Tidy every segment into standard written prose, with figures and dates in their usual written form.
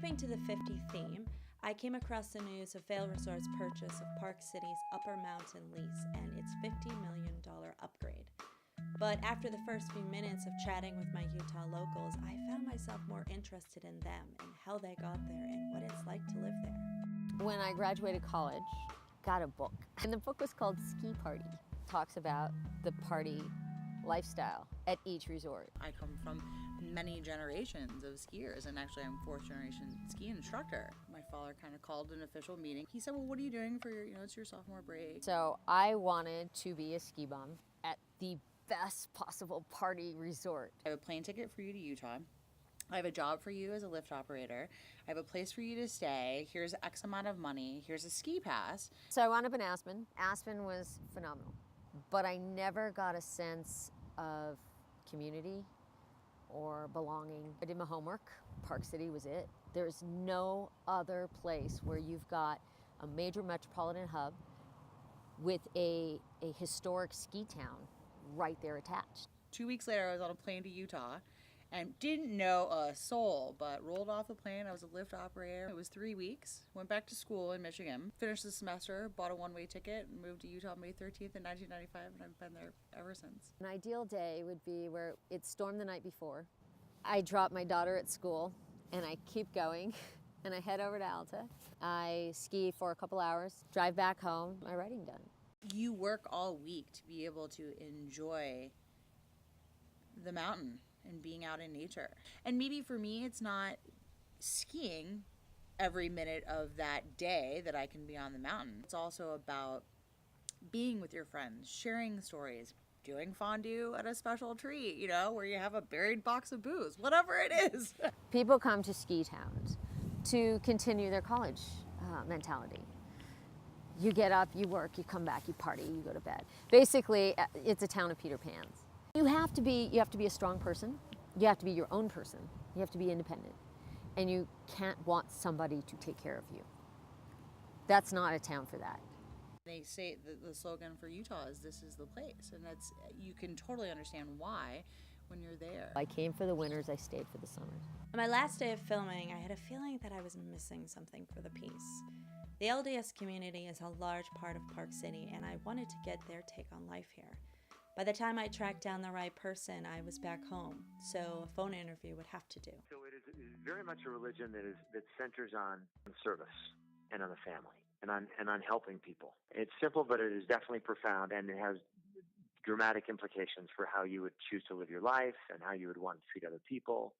Keeping to the 50 theme, I came across the news of Vail Resort's purchase of Park City's Upper Mountain lease and its $50 million upgrade. But after the first few minutes of chatting with my Utah locals, I found myself more interested in them and how they got there and what it's like to live there. When I graduated college, got a book, and the book was called Ski Party. It talks about the party lifestyle at each resort. I come from many generations of skiers, and actually I'm fourth generation ski instructor. My father kind of called an official meeting. He said, well, what are you doing for your, it's your sophomore break? So I wanted to be a ski bum at the best possible party resort. I have a plane ticket for you to Utah. I have a job for you as a lift operator. I have a place for you to stay. Here's X amount of money. Here's a ski pass. So I wound up in Aspen. Aspen was phenomenal, but I never got a sense of community or belonging. I did my homework. Park City was it. There's no other place where you've got a major metropolitan hub with a historic ski town right there attached. 2 weeks later, I was on a plane to Utah and didn't know a soul, but rolled off the plane. I was a lift operator. It was 3 weeks. Went back to school in Michigan, finished the semester, bought a one-way ticket, and moved to Utah May 13th in 1995, and I've been there ever since. An ideal day would be where it stormed the night before. I drop my daughter at school, and I keep going, and I head over to Alta. I ski for a couple hours, drive back home, my writing done. You work all week to be able to enjoy the mountain and being out in nature. And maybe for me, it's not skiing every minute of that day that I can be on the mountain. It's also about being with your friends, sharing stories, doing fondue at a special treat, where you have a buried box of booze, whatever it is. People come to ski towns to continue their college mentality. You get up, you work, you come back, you party, you go to bed. Basically, it's a town of Peter Pans. You have to be a strong person. You have to be your own person. You have to be independent. And you can't want somebody to take care of you. That's not a town for that. They say the slogan for Utah is "This is the place," and you can totally understand why when you're there. I came for the winters, I stayed for the summers. On my last day of filming, I had a feeling that I was missing something for the piece. The LDS community is a large part of Park City, and I wanted to get their take on life here. By the time I tracked down the right person, I was back home, so a phone interview would have to do. So it is very much a religion that centers on service and on the family and on helping people. It's simple, but it is definitely profound, and it has dramatic implications for how you would choose to live your life and how you would want to treat other people.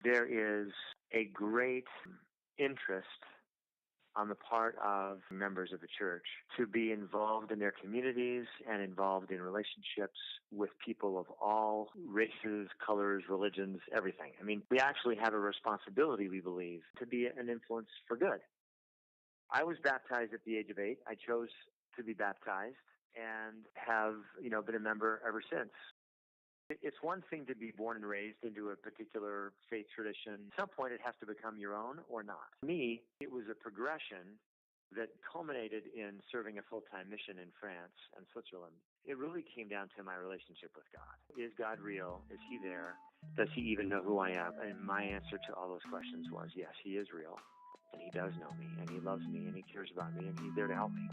There is a great interest on the part of members of the church to be involved in their communities and involved in relationships with people of all races, colors, religions, everything. I mean, we actually have a responsibility, we believe, to be an influence for good. I was baptized at the age of 8. I chose to be baptized and have, been a member ever since. It's one thing to be born and raised into a particular faith tradition. At some point, it has to become your own or not. For me, it was a progression that culminated in serving a full-time mission in France and Switzerland. It really came down to my relationship with God. Is God real? Is he there? Does he even know who I am? And my answer to all those questions was, yes, he is real. And he does know me, and he loves me, and he cares about me, and he's there to help me.